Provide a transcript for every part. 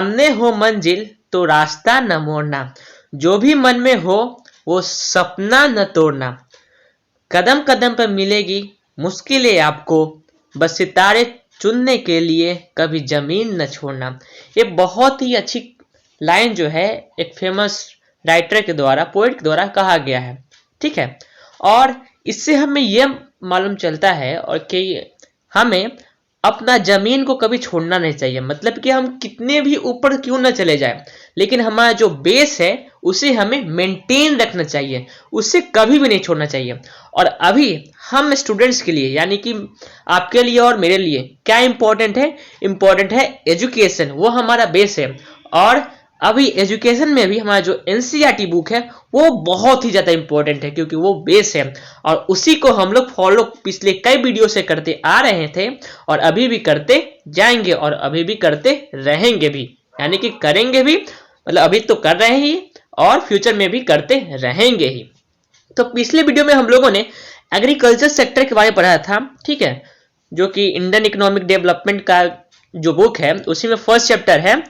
सामने हो मंजिल तो रास्ता न मोड़ना, जो भी मन में हो वो सपना न तोड़ना, कदम कदम पर मिलेगी मुश्किलें आपको, बस सितारे चुनने के लिए कभी जमीन न छोड़ना। ये बहुत ही अच्छी लाइन जो है एक फेमस राइटर के द्वारा, पोएट के द्वारा कहा गया है। ठीक है, और इससे हमें यह मालूम चलता है और कि हमें अपना जमीन को कभी छोड़ना नहीं चाहिए। मतलब कि हम कितने भी ऊपर क्यों ना चले जाए, लेकिन हमारा जो बेस है उसे हमें मेंटेन रखना चाहिए, उसे कभी भी नहीं छोड़ना चाहिए। और अभी हम स्टूडेंट्स के लिए, यानी कि आपके लिए और मेरे लिए क्या इंपॉर्टेंट है? इंपॉर्टेंट है एजुकेशन, वो हमारा बेस है। और अभी एजुकेशन में भी हमारा जो एनसीईआरटी बुक है वो बहुत ही ज्यादा इंपॉर्टेंट है, क्योंकि वो बेस है और उसी को हम लोग फॉलो पिछले कई वीडियो से करते आ रहे थे और अभी भी करते जाएंगे और अभी भी करते रहेंगे भी, यानी कि करेंगे भी, मतलब अभी तो कर रहे ही और फ्यूचर में भी करते रहेंगे ही। तो पिछले वीडियो में हम लोगों ने एग्रीकल्चर सेक्टर के बारे में पढ़ा था, ठीक है, जो कि इंडियन इकोनॉमिक डेवलपमेंट का जो बुक है उसी में फर्स्ट चैप्टर है,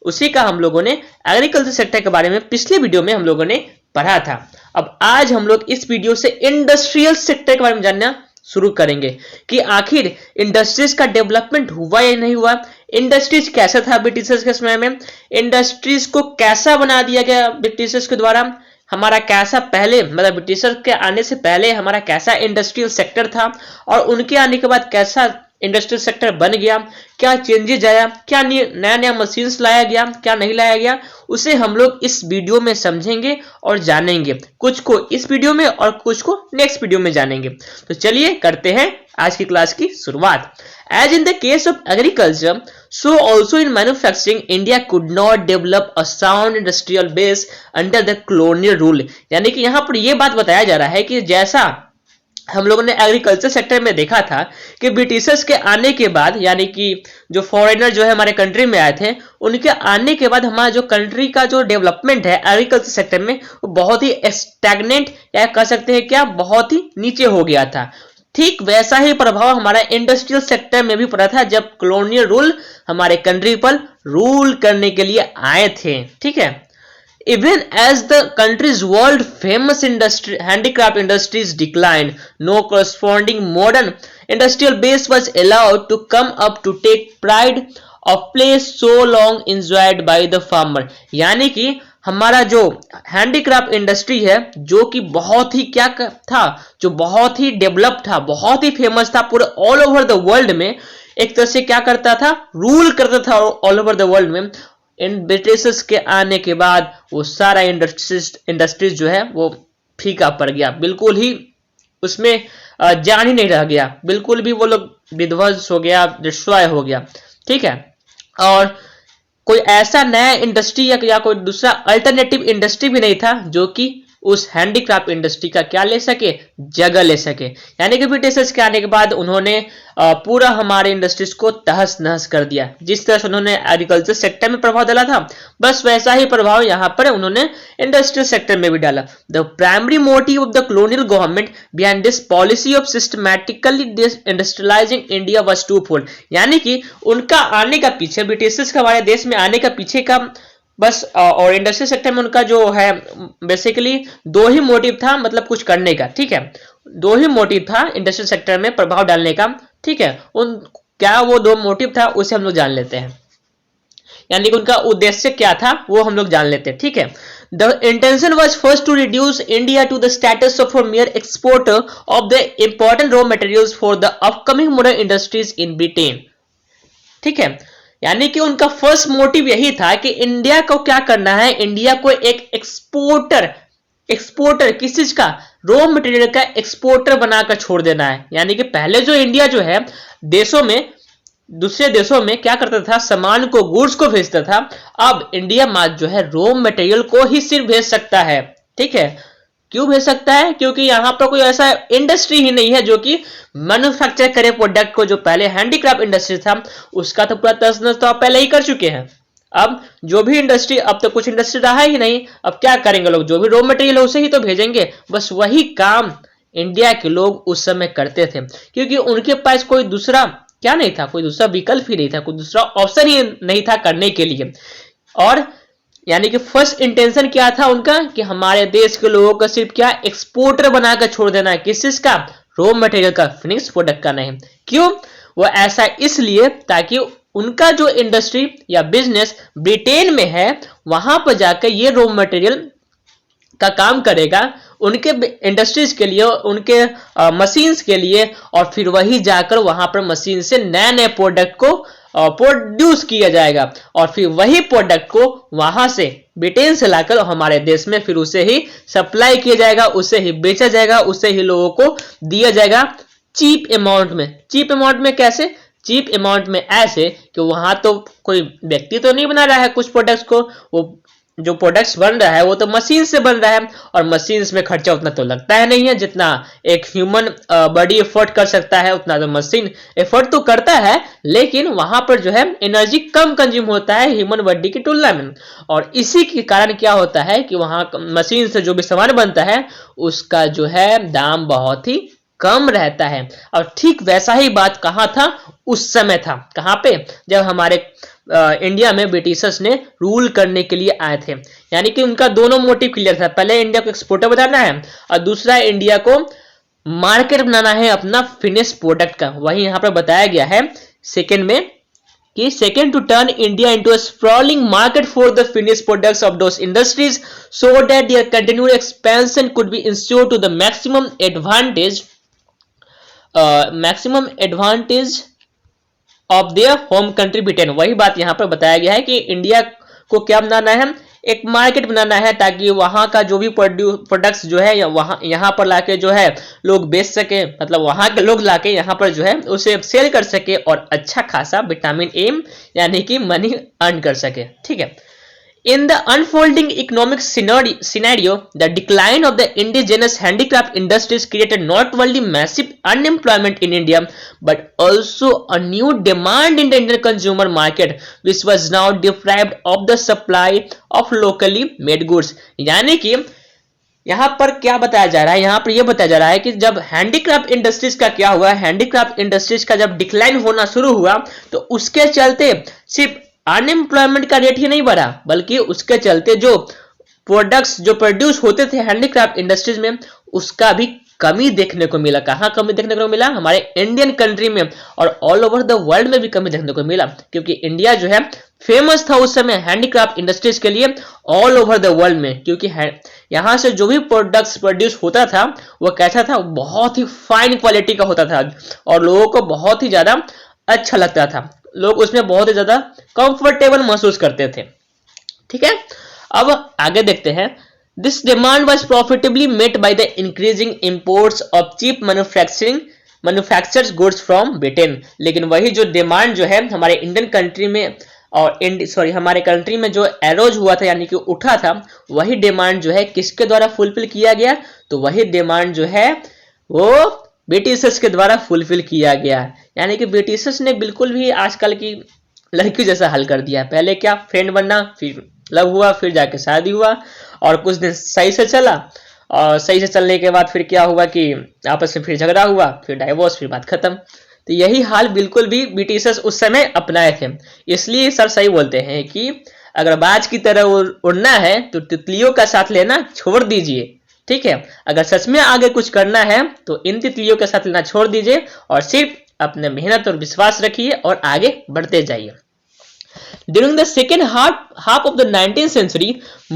उसी का हम लोगों ने एग्रीकल्चर सेक्टर के बारे में पिछले वीडियो में हम लोगों ने पढ़ा था। अब आज हम लोग इस वीडियो से इंडस्ट्रियल सेक्टर के बारे में जानना शुरू करेंगे कि आखिर इंडस्ट्रीज का डेवलपमेंट हुआ या नहीं हुआ, इंडस्ट्रीज कैसा था ब्रिटिशर्स के समय में, इंडस्ट्रीज को कैसा बना दिया गया ब्रिटिशर्स के द्वारा, हमारा कैसा पहले, मतलब ब्रिटिशर्स के आने से पहले हमारा कैसा इंडस्ट्रियल सेक्टर था और उनके आने के बाद कैसा इंडस्ट्रियल सेक्टर बन गया, क्या चेंजेज आया, क्या नया नया मशीन्स लाया गया, क्या नहीं लाया गया, उसे हम लोग इस वीडियो में समझेंगे और जानेंगे। कुछ को इस वीडियो में और कुछ को नेक्स्ट वीडियो में जानेंगे। तो चलिए करते हैं आज की क्लास की शुरुआत। As in the case of agriculture, so also in manufacturing, India could not develop a sound industrial base under the colonial rule। यानी कि यहाँ पर यह बात बताया जा रहा है कि जैसा हम लोगों ने एग्रीकल्चर सेक्टर में देखा था कि ब्रिटिशर्स के आने के बाद, यानी कि जो फॉरेनर जो है हमारे कंट्री में आए थे, उनके आने के बाद हमारा जो कंट्री का जो डेवलपमेंट है एग्रीकल्चर सेक्टर में वो बहुत ही स्टैग्नेंट या कह सकते हैं क्या, बहुत ही नीचे हो गया था। ठीक वैसा ही प्रभाव हमारा इंडस्ट्रियल सेक्टर में भी पड़ा था जब कॉलोनियल रूल हमारे कंट्री पर रूल करने के लिए आए थे। ठीक है, even as the country's world famous handicraft industries declined, no corresponding modern industrial base was allowed to come up to take pride of place so long enjoyed by the farmer। यानी कि हमारा जो हैंडीक्राफ्ट इंडस्ट्री है जो कि बहुत ही क्या था, जो बहुत ही डेवलप था, बहुत ही फेमस था पूरे ऑल ओवर द वर्ल्ड में, एक तरह से क्या करता था, रूल करता था ऑल ओवर द वर्ल्ड में। इन ब्रिटिशर्स के आने के बाद वो सारा इंडस्ट्रीज जो है वो फीका पड़ गया, बिल्कुल ही उसमें जान ही नहीं रह गया, बिल्कुल भी वो लोग विध्वंस हो गया, डिस्ट्रॉय हो गया। ठीक है, और कोई ऐसा नया इंडस्ट्री या कोई दूसरा अल्टरनेटिव इंडस्ट्री भी नहीं था जो कि उस हैंडीक्राफ्ट इंडस्ट्री का क्या ले सके, जगह ले सके। यानी कि ब्रिटिशर्स के आने के बाद उन्होंने पूरा हमारे इंडस्ट्रीज को तहस नहस कर दिया। जिस तरह से उन्होंने एग्रीकल्चर सेक्टर में प्रभाव डाला था, बस वैसा ही प्रभाव यहाँ पर उन्होंने इंडस्ट्रियल सेक्टर में भी डाला। The primary motive of the colonial government behind this policy of systematically industrialising India was twofold. यानी कि उनका आने का पीछे, ब्रिटिशर्स का हमारे देश में आने का पीछे का बस और इंडस्ट्रियल सेक्टर में उनका जो है बेसिकली दो ही मोटिव था, मतलब कुछ करने का। ठीक है, दो ही मोटिव था इंडस्ट्रियल सेक्टर में प्रभाव डालने का। ठीक है, उन क्या वो दो मोटिव था उसे हम लोग जान लेते हैं, यानी कि उनका उद्देश्य क्या था वो हम लोग जान लेते हैं। ठीक है, the intention was first to reduce India to the status of a major exporter of the important raw materials for the upcoming modern industries in Britain. ठीक है, यानी कि उनका फर्स्ट मोटिव यही था कि इंडिया को क्या करना है, इंडिया को एक एक्सपोर्टर किस चीज का, रॉ मटेरियल का एक्सपोर्टर बनाकर छोड़ देना है। यानी कि पहले जो इंडिया जो है देशों में, दूसरे देशों में क्या करता था, सामान को, गुड्स को भेजता था, अब इंडिया मात्र जो है रॉ मटेरियल को ही सिर्फ भेज सकता है। ठीक है, क्यों भेज सकता है, क्योंकि यहां पर कोई ऐसा इंडस्ट्री ही नहीं है जो कि मैन्युफैक्चर करे प्रोडक्ट को। जो पहले हैंडीक्राफ्ट इंडस्ट्री था उसका तो पूरा तहस नहस तो आप पहले ही कर चुके हैं। अब जो भी इंडस्ट्री, अब तो कुछ इंडस्ट्री रहा ही नहीं, अब क्या करेंगे लोग, जो भी रॉ मटेरियल है उसे ही तो भेजेंगे। बस वही काम इंडिया के लोग उस समय करते थे, क्योंकि उनके पास कोई दूसरा क्या नहीं था, कोई दूसरा विकल्प ही नहीं था, कोई दूसरा ऑप्शन ही नहीं था करने के लिए। और यानी कि फर्स्ट इंटेंशन क्या था उनका कि हमारे देश के लोगों को सिर्फ क्या एक्सपोर्टर बनाकर छोड़ देना है, किस चीज का, रॉ मटेरियल का, फिनिश प्रोडक्ट का नहीं। क्यों? वो ऐसा इसलिए ताकि उनका जो इंडस्ट्री या बिजनेस ब्रिटेन में है वहां पर जाकर ये रॉ मटेरियल का काम करेगा उनके इंडस्ट्रीज के लिए, उनके मशीन्स के लिए, और फिर वही जाकर वहां पर मशीन से नए नए प्रोडक्ट को प्रोड्यूस किया जाएगा और फिर वही प्रोडक्ट को वहां से ब्रिटेन से लाकर हमारे देश में फिर उसे ही सप्लाई किया जाएगा, उसे ही बेचा जाएगा, उसे ही लोगों को दिया जाएगा चीप अमाउंट में। चीप अमाउंट में कैसे? चीप अमाउंट में ऐसे कि वहां तो कोई व्यक्ति तो नहीं बना रहा है कुछ प्रोडक्ट्स को, वो जो प्रोडक्ट्स बन रहा है वो तो मशीन से बन रहा है, और मशीन्स में खर्चा उतना तो लगता है नहीं है जितना एक ह्यूमन बॉडी एफर्ट कर सकता है, उतना तो मशीन एफर्ट तो करता है, लेकिन वहां पर जो है एनर्जी कम कंज्यूम होता है ह्यूमन बॉडी की तुलना में। और इसी के कारण क्या होता है कि वहां मशीन से जो भी सामान बनता है उसका जो है दाम बहुत ही कम रहता है। और ठीक वैसा ही बात कहां था? उस समय था। कहां पे? जब हमारे इंडिया में ब्रिटिशर्स ने रूल करने के लिए आए थे। यानी कि उनका दोनों मोटिव क्लियर था, पहले इंडिया को एक्सपोर्टर बनाना है और दूसरा इंडिया को मार्केट बनाना है अपना फिनिश प्रोडक्ट का। वही यहां पर बताया गया है सेकेंड में कि second to turn India into a sprawling market for the finish products of those industries so that their continued expansion could be ensured to the maximum advantage of their home country Britain. वही बात यहां पर बताया गया है कि India को क्या बनाना है? एक मार्केट बनाना है ताकि वहां का जो भी प्रोडक्ट्स जो है वहां यहां पर लाके जो है लोग बेच सके, मतलब वहां के लोग लाके यहां पर जो है उसे सेल कर सके और अच्छा खासा विटामिन ए यानी कि मनी अर्न कर सके। ठीक है। In the unfolding economic scenario, the decline of the indigenous handicraft industries created not only massive unemployment in India, but also a new demand in the Indian consumer market, which was now deprived of the supply of locally made goods. यानी कि यहाँ पर क्या बताया जा रहा है? यहाँ पर यह बताया जा रहा है कि जब हैंडीक्राफ्ट इंडस्ट्रीज का क्या हुआ, हैंडीक्राफ्ट इंडस्ट्रीज का जब डिक्लाइन होना शुरू हुआ तो उसके चलते सिर्फ अनएम्प्लॉयमेंट का रेट ही नहीं बढ़ा, बल्कि उसके चलते जो प्रोडक्ट्स जो प्रोड्यूस होते थे हैंडीक्राफ्ट इंडस्ट्रीज में उसका भी कमी देखने को मिला। कहां कमी देखने को मिला? हमारे इंडियन कंट्री में, और ऑल ओवर द वर्ल्ड में भी कमी देखने को मिला, क्योंकि इंडिया जो है फेमस था उस समय हैंडीक्राफ्ट इंडस्ट्रीज के लिए ऑल ओवर द वर्ल्ड में, क्योंकि यहां से जो भी प्रोडक्ट्स प्रोड्यूस होता था वो कैसा था? बहुत ही फाइन क्वालिटी का होता था और लोगों को बहुत ही ज्यादा अच्छा लगता था, लोग उसमें बहुत ही ज्यादा कंफर्टेबल महसूस करते थे। ठीक है, अब आगे देखते हैं। This demand was profitably met by the increasing imports of cheap manufactured goods from Britain. लेकिन वही जो डिमांड जो है हमारे इंडियन कंट्री में और हमारे कंट्री में जो एरोज हुआ था यानी कि उठा था, वही डिमांड जो है किसके द्वारा फुलफिल किया गया? तो वही डिमांड जो है वो ब्रिटिशर्स के द्वारा फुलफिल किया गया। यानी कि ब्रिटिशर्स ने बिल्कुल भी आजकल की लड़कियों जैसा हल कर दिया। पहले क्या, फ्रेंड बनना, फिर लव हुआ, फिर जाके शादी हुआ और कुछ दिन सही से चला, और सही से चलने के बाद फिर क्या हुआ कि आपस में फिर झगड़ा हुआ, फिर डाइवोर्स, फिर बात खत्म। तो यही हाल बिल्कुल भी ब्रिटिशर्स उस समय अपनाए थे। इसलिए सर सही बोलते हैं कि अगर बाज की तरह उड़ना है तो तितलियों का साथ लेना छोड़ दीजिए। ठीक है, अगर सच में आगे कुछ करना है तो इन तितलियों के साथ लेना छोड़ दीजिए और सिर्फ अपने मेहनत और विश्वास रखिए और आगे बढ़ते जाइए। During the second half of the 19th century,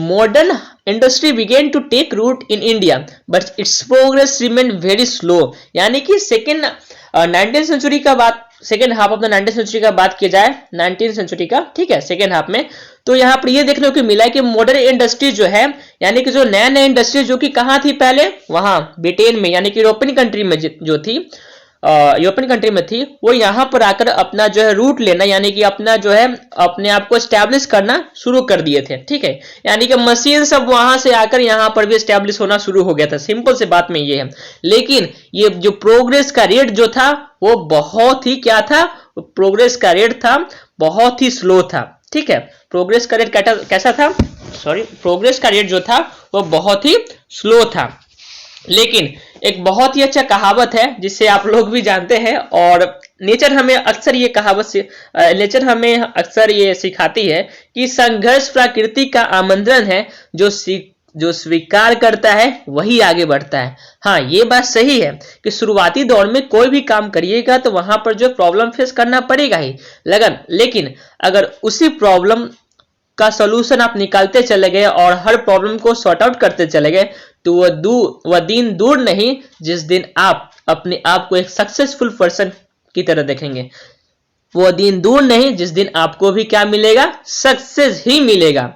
modern industry began to take root in India, but its progress remained very slow. यानी कि नाइनटीन सेंचुरी का बात, second half of the 19th century का बात किया जाए 19th सेंचुरी का, ठीक है, सेकेंड हाफ में, तो यहाँ पर ये देखने को मिला है कि मॉडर्न इंडस्ट्री जो है यानी कि जो नया नया इंडस्ट्री जो कि कहाँ थी पहले, वहां ब्रिटेन में यानी कि यूरोपियन कंट्री में जो थी, यूरोपियन कंट्री में थी, वो यहाँ पर आकर अपना जो है रूट लेना यानी कि अपना जो है अपने आप को एस्टैब्लिश करना शुरू कर दिए थे। ठीक है, यानी कि मशीन सब वहां से आकर यहाँ पर भी एस्टैब्लिश होना शुरू हो गया था। सिंपल से बात में ये है, लेकिन ये जो प्रोग्रेस का रेट जो था वो बहुत ही क्या था, प्रोग्रेस का रेट था बहुत ही स्लो था। ठीक है, प्रोग्रेस का रेट कैसा था, प्रोग्रेस का रेट जो था वो बहुत ही स्लो था। लेकिन एक बहुत ही अच्छा कहावत है जिसे आप लोग भी जानते हैं और नेचर हमें अक्सर ये कहावत से नेचर हमें अक्सर ये सिखाती है कि संघर्ष प्रकृति का आमंत्रण है, जो स्वीकार करता है वही आगे बढ़ता है। हाँ, ये बात सही है कि शुरुआती दौर में कोई भी काम करिएगा तो वहां पर जो प्रॉब्लम फेस करना पड़ेगा ही, लेकिन अगर उसी प्रॉब्लम का सॉल्यूशन आप निकालते चले गए और हर प्रॉब्लम को सॉर्ट आउट करते चले गए, तो वह दिन दूर नहीं जिस दिन आप अपने आप को एक सक्सेसफुल पर्सन की तरह देखेंगे। वो दिन दूर नहीं जिस दिन आपको भी क्या मिलेगा, सक्सेस ही मिलेगा।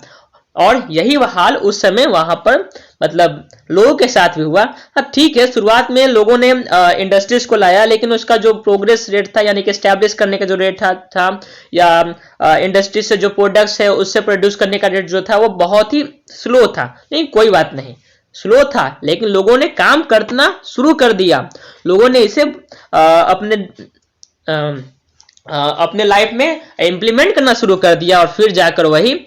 और यही हाल उस समय वहां पर मतलब लोगों के साथ भी हुआ। हाँ ठीक है, शुरुआत में लोगों ने इंडस्ट्रीज को लाया, लेकिन उसका जो प्रोग्रेस रेट था यानी कि एस्टेब्लिश करने का जो रेट था या इंडस्ट्री से जो प्रोडक्ट्स है उससे प्रोड्यूस करने का रेट जो था वो बहुत ही स्लो था। नहीं, कोई बात नहीं, स्लो था, लेकिन लोगों ने काम करना शुरू कर दिया। लोगों ने इसे अपने लाइफ में इम्प्लीमेंट करना शुरू कर दिया और फिर जाकर वही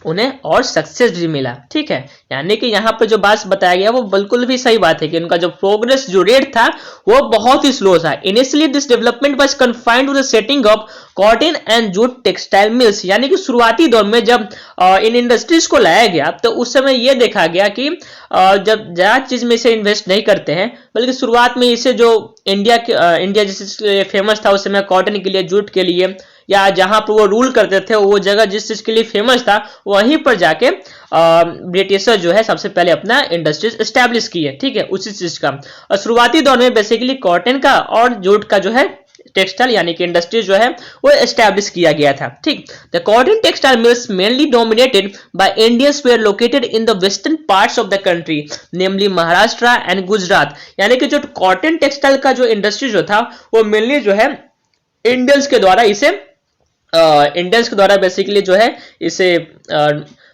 उन्हें और सक्सेस भी मिला। ठीक है, यानी कि यहाँ पर जो बात बताया गया वो बिल्कुल भी सही बात है कि उनका जो प्रोग्रेस जो रेट था वो बहुत ही स्लो था। Initially this development was confined to the setting of cotton and jute textile mills, यानी कि शुरुआती दौर में जब इन इंडस्ट्रीज को लाया गया तो उस समय ये देखा गया कि जब ज्यादा चीज में इसे इन्वेस्ट नहीं करते हैं, बल्कि शुरुआत में इसे जो इंडिया जिसके फेमस था उस समय कॉटन के लिए, जूट के लिए, या जहां पर वो रूल करते थे वो जगह जिस चीज के लिए फेमस था वहीं पर जाके ब्रिटिशर जो है सबसे पहले अपना इंडस्ट्रीज एस्टेब्लिश किए। ठीक है, उसी चीज का। और शुरुआती दौर में बेसिकली कॉटन का और जूट का जो है टेक्सटाइल यानी कि इंडस्ट्री जो है वो एस्टेब्लिश किया गया था। ठीक, the cotton textile mills mainly dominated by Indians were located in the western parts of the country, namely Maharashtra and Gujarat. यानी कि जो कॉटन टेक्सटाइल का जो इंडस्ट्री जो था वो मेनली जो है इंडियंस के द्वारा बेसिकली जो है इसे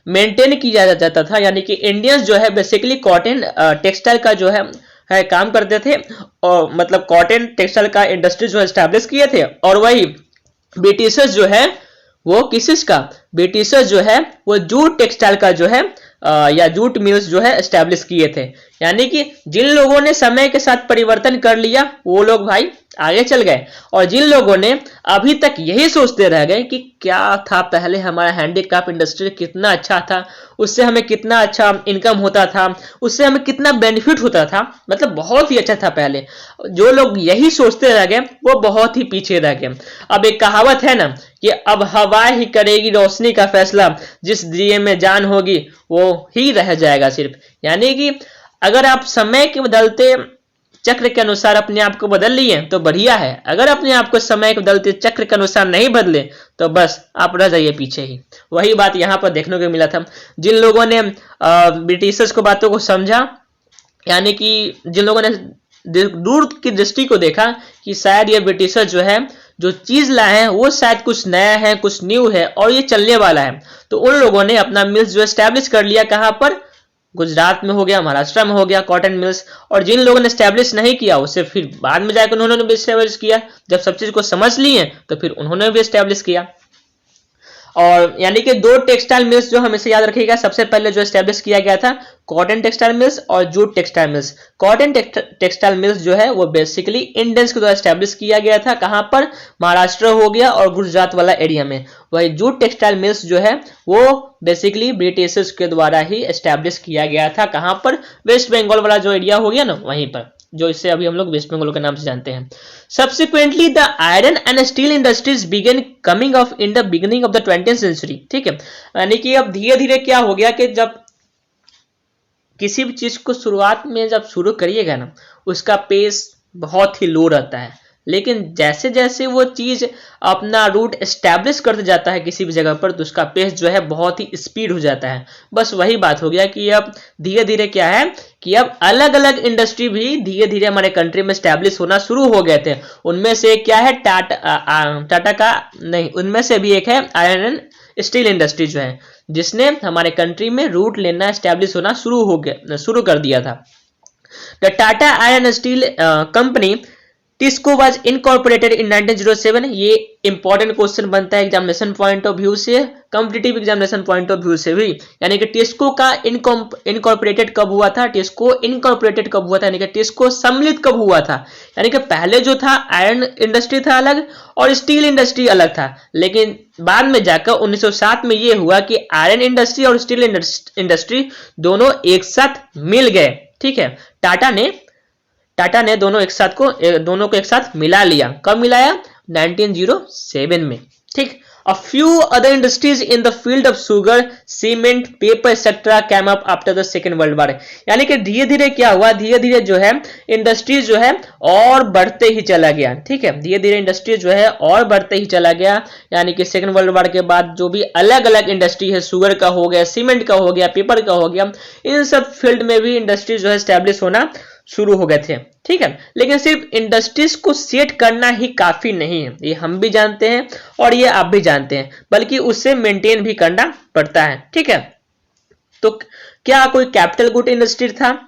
मेंटेन किया जाता था। यानी कि इंडियंस जो है बेसिकली कॉटन टेक्सटाइल का जो है काम करते थे, और मतलब कॉटन टेक्सटाइल का इंडस्ट्री जो एस्टैब्लिश किए थे। और वही ब्रिटिशर्स जो है वो ब्रिटिशर्स जो है वो जूट टेक्सटाइल का जो है या जूट मिल्स जो है एस्टैब्लिश किए थे। यानी कि जिन लोगों ने समय के साथ परिवर्तन कर लिया वो लोग भाई आगे चल गए, और जिन लोगों ने अभी तक यही सोचते रह गए कि क्या था पहले हमारा हैंडीक्राफ्ट इंडस्ट्री कितना अच्छा था, उससे हमें कितना अच्छा इनकम होता था, उससे हमें कितना बेनिफिट होता था, मतलब बहुत ही अच्छा था पहले, जो लोग यही सोचते रह गए वो बहुत ही पीछे रह गए। अब एक कहावत है ना कि अब हवा ही करेगी रोशनी का फैसला, जिस दिए में जान होगी वो ही रह जाएगा सिर्फ। यानी कि अगर आप समय के बदलते चक्र के अनुसार अपने आप को बदल लिए तो बढ़िया है, अगर अपने आप को समय के बदलते चक्र के अनुसार नहीं बदले तो बस आप रह जाइए पीछे ही। वही बात यहाँ पर देखने को मिला था। जिन लोगों ने ब्रिटिशर्स को बातों को समझा, यानी कि जिन लोगों ने दूर की दृष्टि को देखा कि शायद ये ब्रिटिशर जो है जो चीज लाए हैं वो शायद कुछ नया है, कुछ न्यू है और ये चलने वाला है, तो उन लोगों ने अपना मिल्स जो एस्टैब्लिश कर लिया। कहाँ पर? गुजरात में हो गया, महाराष्ट्र में हो गया कॉटन मिल्स। और जिन लोगों ने एस्टैब्लिश नहीं किया उसे फिर बाद में जाकर उन्होंने भी एस्टैब्लिश किया। जब सब चीज को समझ लिए तो फिर उन्होंने भी एस्टैब्लिश किया। और यानी कि दो टेक्सटाइल मिल्स जो हमेशा याद रखिएगा, सबसे पहले जो एस्टैब्लिश किया गया था कॉटन टेक्सटाइल मिल्स और jute textile mills. Cotton textile mills जो है वो बेसिकली इंडियंस के द्वारा एस्टैब्लिश किया गया था। कहां पर? महाराष्ट्र हो गया और गुजरात वाला एरिया में। वही जूट टेक्सटाइल मिल्स जो है वो बेसिकली ब्रिटिशर्स के द्वारा ही एस्टैब्लिश किया गया था। कहां पर? वेस्ट बंगाल वाला जो एरिया हो गया ना वहीं पर, जो इससे अभी हम लोग वेस्ट बंगाल के नाम से जानते हैं। Subsequently the iron and steel industries began coming off in the beginning of the 20th century. ठीक है, यानी कि अब धीरे धीरे क्या हो गया कि जब किसी भी चीज को शुरुआत में जब शुरू करिएगा ना उसका पेस बहुत ही लो रहता है, लेकिन जैसे जैसे वो चीज अपना रूट एस्टैब्लिश करते जाता है किसी भी जगह पर तो उसका पेस जो है बहुत ही स्पीड हो जाता है। बस वही बात हो गया कि अब धीरे धीरे क्या है कि अब अलग अलग इंडस्ट्री भी धीरे धीरे हमारे कंट्री में एस्टैब्लिश होना शुरू हो गए थे। उनमें से क्या है टाटा का नहीं, उनमें से भी एक है आयरन एंड स्टील इंडस्ट्री जो है जिसने हमारे कंट्री में रूट लेना एस्टैब्लिश होना शुरू कर दिया था। The Tata iron steel company TISCO was incorporated in 1907। ये इंपॉर्टेंट क्वेश्चन बनता है एग्जामिनेशन पॉइंट ऑफ व्यू से, competitive examination point of view से भी। यानी कि टिस्को का इनकॉर्पोरेटेड कब हुआ था, टिस्को इनकॉर्पोरेटेड कब हुआ था, यानी कि टिस्को सम्मिलित कब हुआ था। यानी कि पहले जो था आयरन इंडस्ट्री था अलग और स्टील इंडस्ट्री अलग था, लेकिन बाद में जाकर 1907 में ये हुआ कि आयरन इंडस्ट्री और स्टील इंडस्ट्री दोनों एक साथ मिल गए। ठीक है, टाटा ने दोनों को एक साथ मिला लिया। कब मिलाया? 1907 में। ठीक, A few other industries in the field of sugar, cement, paper, etc. came up after the Second World War। यानी कि धीरे धीरे क्या हुआ, धीरे धीरे जो है इंडस्ट्रीज जो है और बढ़ते ही चला गया। ठीक है, धीरे धीरे इंडस्ट्रीज जो है और बढ़ते ही चला गया। यानी कि सेकंड वर्ल्ड वॉर के बाद जो भी अलग अलग इंडस्ट्री है, शुगर का हो गया, सीमेंट का हो गया, पेपर का हो गया, इन सब फील्ड में भी इंडस्ट्रीज जो है स्टैब्लिश होना शुरू हो गए थे। ठीक है, लेकिन सिर्फ इंडस्ट्रीज को सेट करना ही काफी नहीं है, ये हम भी जानते हैं और ये आप भी जानते हैं, बल्कि उससे मेंटेन भी करना पड़ता है। ठीक है, तो क्या कोई कैपिटल गुड इंडस्ट्री था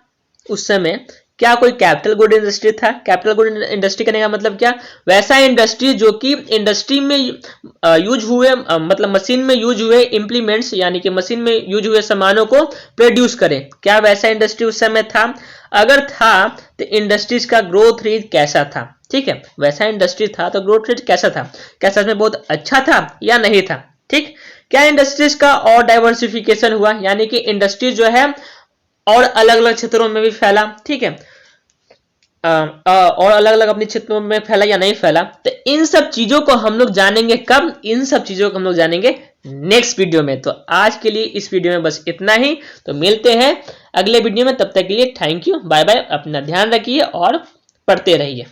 उस समय? क्या कोई कैपिटल गुड इंडस्ट्री था? कैपिटल गुड इंडस्ट्री करने का मतलब क्या? वैसा इंडस्ट्री जो कि इंडस्ट्री में यूज हुए, मतलब मशीन में यूज हुए इंप्लीमेंट्स, यानी कि मशीन में यूज हुए सामानों को प्रोड्यूस करे। क्या वैसा इंडस्ट्री उस समय था? अगर था तो इंडस्ट्रीज का ग्रोथ रेट कैसा था? ठीक है, वैसा इंडस्ट्री था तो ग्रोथ रेट कैसा था? क्या सच में बहुत अच्छा था या नहीं था? ठीक, क्या इंडस्ट्रीज का और डाइवर्सिफिकेशन हुआ, यानी कि इंडस्ट्री जो है और अलग अलग क्षेत्रों में भी फैला? ठीक है, और अलग अलग अपने क्षेत्रों में फैला या नहीं फैला? तो इन सब चीजों को हम लोग जानेंगे कब? इन सब चीजों को हम लोग जानेंगे नेक्स्ट वीडियो में। तो आज के लिए इस वीडियो में बस इतना ही, तो मिलते हैं अगले वीडियो में। तब तक के लिए थैंक यू, बाय बाय, अपना ध्यान रखिए और पढ़ते रहिए।